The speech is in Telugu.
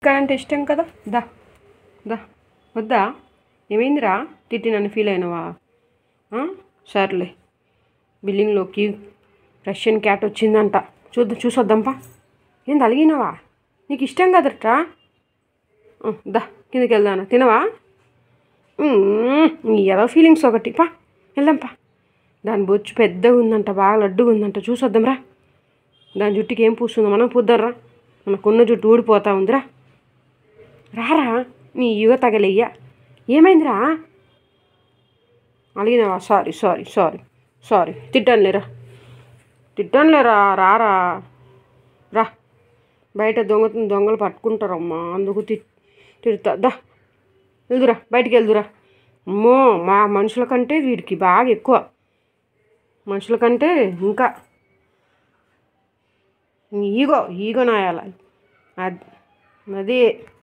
చికెన్ అంటే ఇష్టం కదా, దా దా. వద్దా? ఏమైందిరా? తిట్టి నన్ను ఫీల్ అయినావా? సర్లే, బిల్డింగ్లోకి రష్యన్ క్యాట్ వచ్చిందంట, చూసొద్దాంపా. ఏంది అలిగినావా? నీకు ఇష్టం కదట్రా. దా కిందకి వెళ్దాను, తినవా? ఏదో ఫీలింగ్స్ ఒకటి, పా వెళ్దాంపా. దాని బొచ్చు పెద్దగా ఉందంట, బాగా లడ్డుగా ఉందంట, చూసొద్దాంరా. దాని జుట్టుకి ఏం పూస్తుందో మనం పూద్దాంరా. మనకున్న జుట్టు ఊడిపోతా ఉందిరా. రారా, నీ యువ తగలయ్యా. ఏమైందిరా? అలిగినావా? సారీ సారీ సారీ సారీ, తిట్టానులేరా. రారా రా. బయట దొంగలు పట్టుకుంటారమ్మా, అందుకు తిడతా. దా వెళ్దురా, బయటికి వెళ్దురా. అమ్మో, మా మనుషుల కంటే వీడికి బాగా ఎక్కువ, మనుషుల కంటే ఇంకా ఈగో నాయాల అది.